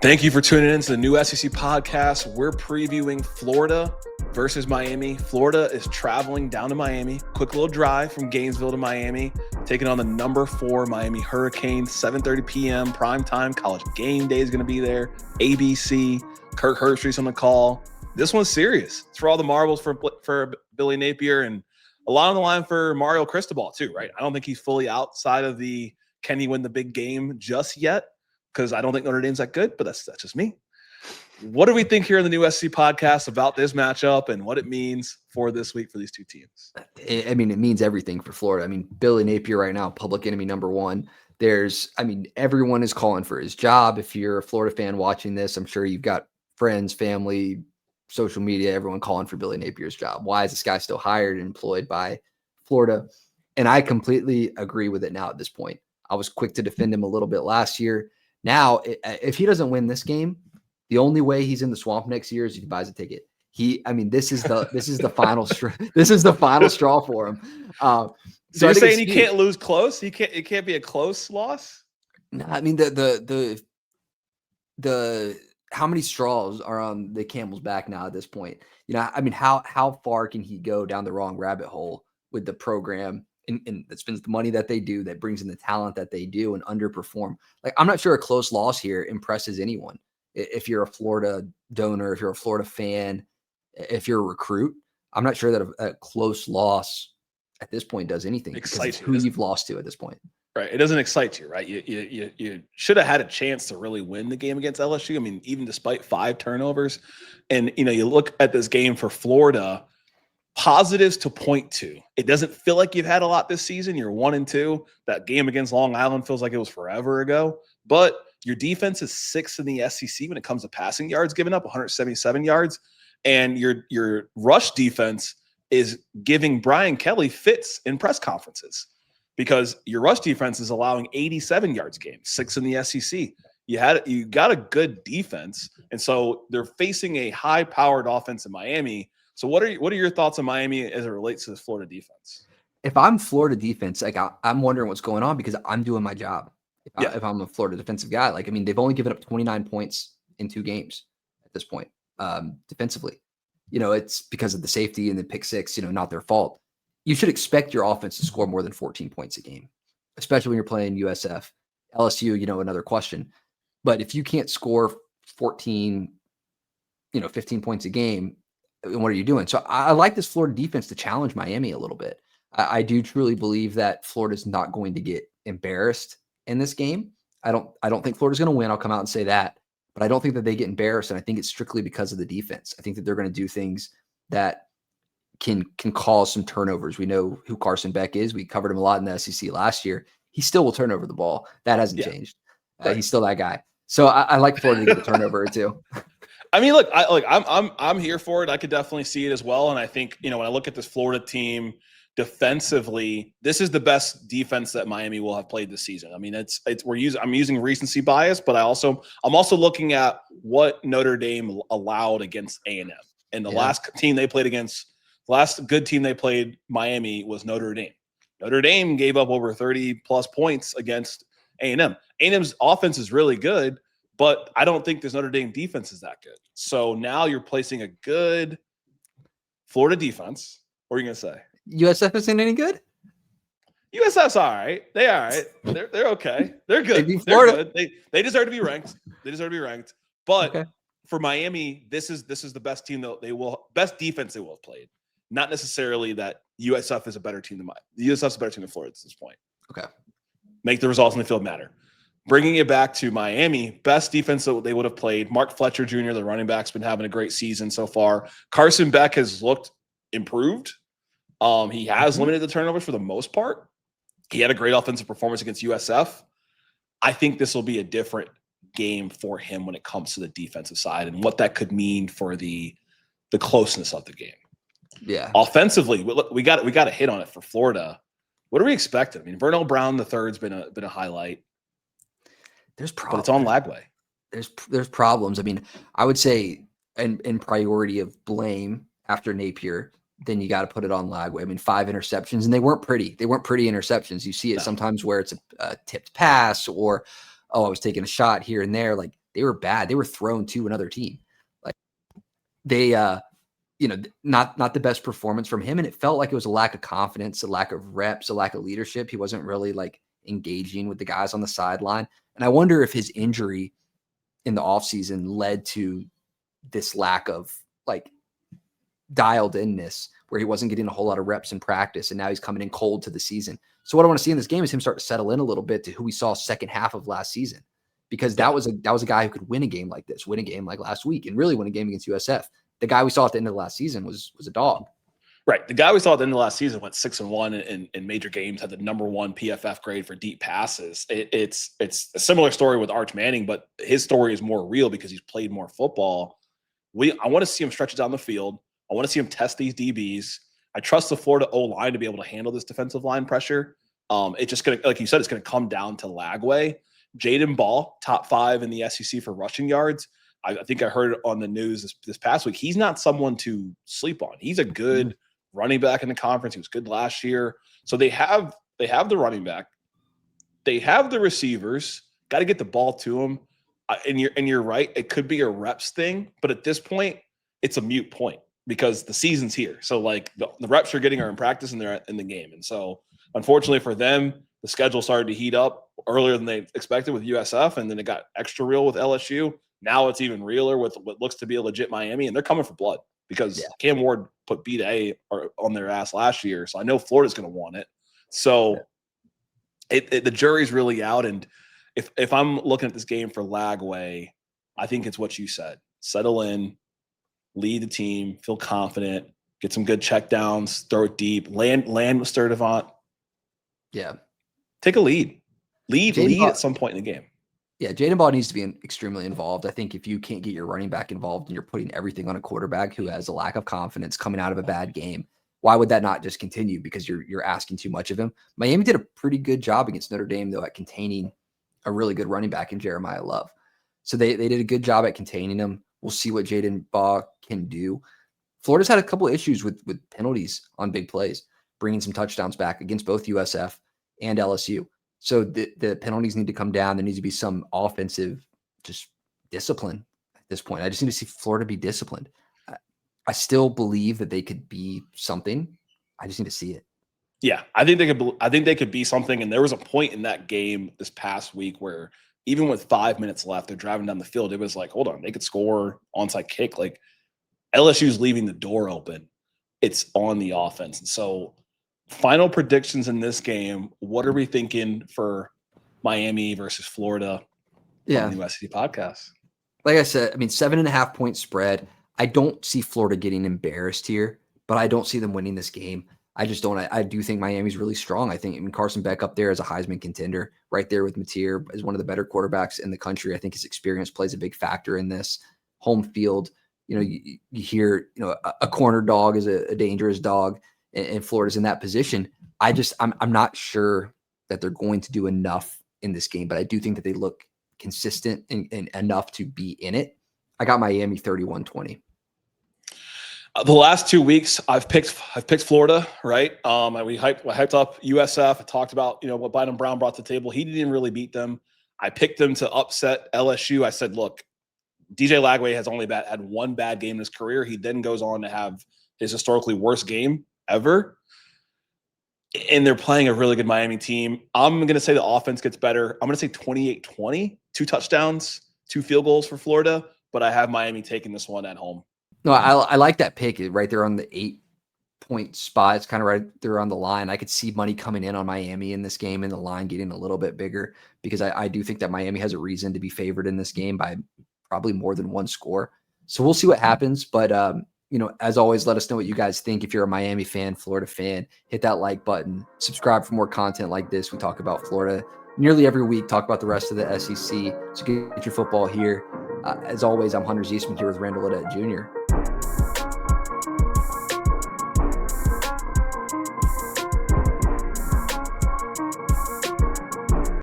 Thank you for tuning in to the new SEC podcast. We're previewing Florida versus Miami. Florida is traveling down to Miami. Quick little drive from Gainesville to Miami, taking on the number 4 Miami Hurricanes. 7:30 p.m. primetime. College game day is going to be there. ABC. Kirk Herbstreit's on the call. This one's serious. It's for all the marbles for Billy Napier, and a lot on the line for Mario Cristobal too, right? I don't think he's fully outside of the can he win the big game just yet, because I don't think Notre Dame's that good, but that's just me. What do we think here in the new SC podcast about this matchup and what it means for this week for these two teams? I mean, it means everything for Florida. I mean, Billy Napier right now, public enemy number 1. Everyone is calling for his job. If you're a Florida fan watching this, I'm sure you've got friends, family, social media, everyone calling for Billy Napier's job. Why is this guy still hired and employed by Florida? And I completely agree with it now at this point. I was quick to defend him a little bit last year. Now, if he doesn't win this game, the only way he's in the swamp next year is if he buys a ticket. This is the final straw. This is the final straw for him. So you're saying he can't lose close? It can't be a close loss? No, I mean the how many straws are on the camel's back now at this point? How far can he go down the wrong rabbit hole with the program? And that spends the money that they do, that brings in the talent that they do, and underperform. Like, I'm not sure a close loss here impresses anyone. If you're a Florida donor, if you're a Florida fan, if you're a recruit, I'm not sure that a close loss at this point does anything. Excites who you've lost to at this point. Right. It doesn't excite you, right? You should have had a chance to really win the game against LSU. I mean, even despite 5 turnovers. And, you look at this game for Florida, positives to point to. It doesn't feel like you've had a lot this season. You're 1-2. That game against Long Island feels like it was forever ago. But your defense is 6th in the SEC when it comes to passing yards given up, 177 yards. And your rush defense is giving Brian Kelly fits in press conferences because your rush defense is allowing 87 yards a game, 6th in the SEC. You got a good defense. And so they're facing a high-powered offense in Miami. So what are your thoughts on Miami as it relates to the Florida defense? If I'm Florida defense, I'm wondering what's going on because I'm doing my job. If I'm a Florida defensive guy, they've only given up 29 points in 2 games at this point defensively. It's because of the safety and the pick 6, not their fault. You should expect your offense to score more than 14 points a game, especially when you're playing USF. LSU, another question. But if you can't score 14, 15 points a game, what are you doing? So I like this Florida defense to challenge Miami a little bit. I do truly believe that Florida's not going to get embarrassed in this game. I don't think Florida's going to win. I'll come out and say that, but I don't think that they get embarrassed. And I think it's strictly because of the defense. I think that they're going to do things that can cause some turnovers. We know who Carson Beck is. We covered him a lot in the SEC last year. He still will turn over the ball. That hasn't changed. He's still that guy. So I like Florida to get a turnover or 2. I mean, look, I'm here for it. I could definitely see it as well. And I think, when I look at this Florida team defensively, this is the best defense that Miami will have played this season. I mean, I'm using recency bias, but I'm also looking at what Notre Dame allowed against A&M. And the last good team they played, Miami, was Notre Dame. Notre Dame gave up over 30 plus points against A&M. A&M's offense is really good, but I don't think this Notre Dame defense is that good. So now you're placing a good Florida defense. What are you going to say? USF isn't any good? USF's all right. They all right. They're okay. They're good. They're good. They deserve to be ranked. But for Miami, this is the best team best defense they will have played. Not necessarily that USF is a better team than Miami. The USF's a better team than Florida at this point. Okay. Make the results on the field matter. Bringing it back to Miami, best defense that they would have played. Mark Fletcher Jr., the running back's been having a great season so far. Carson Beck has looked improved. He has limited the turnovers for the most part. He had a great offensive performance against USF. I think this will be a different game for him when it comes to the defensive side and what that could mean for the closeness of the game. Yeah. Offensively, we got a hit on it for Florida. What are we expecting? I mean, Vernell Brown III's been a highlight. There's problems. But it's on Lagway. There's problems. I mean, I would say in priority of blame after Napier, then you got to put it on Lagway. I mean, 5 interceptions, and they weren't pretty. They weren't pretty interceptions. You see it sometimes where it's a tipped pass or, oh, I was taking a shot here and there. Like, they were bad. They were thrown to another team. Like, they, not the best performance from him. And it felt like it was a lack of confidence, a lack of reps, a lack of leadership. He wasn't really like engaging with the guys on the sideline. And I wonder if his injury in the offseason led to this lack of like dialed inness where he wasn't getting a whole lot of reps in practice. And now he's coming in cold to the season. So what I want to see in this game is him start to settle in a little bit to who we saw second half of last season, because that was a guy who could win a game like this, win a game like last week, and really win a game against USF. The guy we saw at the end of the last season was a dog. Right. The guy we saw at the end of last season went 6-1 in major games, had the #1 PFF grade for deep passes. It's a similar story with Arch Manning, but his story is more real because he's played more football. I want to see him stretch it down the field. I want to see him test these DBs. I trust the Florida O-line to be able to handle this defensive line pressure. It's just going to, like you said, it's going to come down to Lagway. Jaden Ball, top 5 in the SEC for rushing yards. I think I heard on the news this past week, he's not someone to sleep on. He's a good running back in the conference. He was good last year. So they have the running back. They have the receivers. Got to get the ball to him. And you're right. It could be a reps thing, but at this point, it's a moot point because the season's here. So like the reps you're getting are in practice and they're in the game. And so unfortunately for them, the schedule started to heat up earlier than they expected with USF, and then it got extra real with LSU. Now it's even realer with what looks to be a legit Miami, and they're coming for blood because Cam Ward put B to A on their ass last year. So I know Florida's going to want it. So the jury's really out. And if I'm looking at this game for Lagway, I think it's what you said. Settle in, lead the team, feel confident, get some good checkdowns, throw it deep, land with Sturdivant. Yeah. Take a lead. Lead at some point in the game. Yeah, Jaden Ball needs to be extremely involved. I think if you can't get your running back involved and you're putting everything on a quarterback who has a lack of confidence coming out of a bad game, why would that not just continue? Because you're asking too much of him. Miami did a pretty good job against Notre Dame, though, at containing a really good running back in Jeremiah Love. So they did a good job at containing him. We'll see what Jaden Ball can do. Florida's had a couple of issues with penalties on big plays, bringing some touchdowns back against both USF and LSU. So the penalties need to come down. There needs to be some offensive just discipline at this point. I just need to see Florida be disciplined. I still believe that they could be something. I just need to see it. Yeah, I think they could be something. And there was a point in that game this past week where even with 5 minutes left, they're driving down the field. It was like, hold on, they could score onside kick. Like LSU's leaving the door open. It's on the offense. And so final predictions in this game. What are we thinking for Miami versus Florida? Yeah. On the USC podcast. Like I said, I mean, 7.5 point spread. I don't see Florida getting embarrassed here, but I don't see them winning this game. I just don't. I do think Miami's really strong. I think Carson Beck up there as a Heisman contender, right there with Mateer as one of the better quarterbacks in the country. I think his experience plays a big factor in this. Home field, you hear, a corner dog is a dangerous dog. And Florida's in that position. I'm not sure that they're going to do enough in this game, but I do think that they look consistent and enough to be in it. I got Miami 31-20. The last 2 weeks, I've picked Florida, right? And I hyped up USF. I talked about what Bynum Brown brought to the table. He didn't really beat them. I picked them to upset LSU. I said, look, DJ Lagway has only had one bad game in his career. He then goes on to have his historically worst game ever. And they're playing a really good Miami team. I'm going to say the offense gets better. I'm going to say 28-20, 2 touchdowns, 2 field goals for Florida, but I have Miami taking this one at home. No, I like that pick right there on the 8-point spot. It's kind of right there on the line. I could see money coming in on Miami in this game and the line getting a little bit bigger because I do think that Miami has a reason to be favored in this game by probably more than 1 score. So we'll see what happens. But, as always, let us know what you guys think. If you're a Miami fan, Florida fan, hit that like button, subscribe for more content like this. We talk about Florida nearly every week, talk about the rest of the SEC. So get your football here. As always, I'm Hunter Ziesman here with Randall Ledet Jr.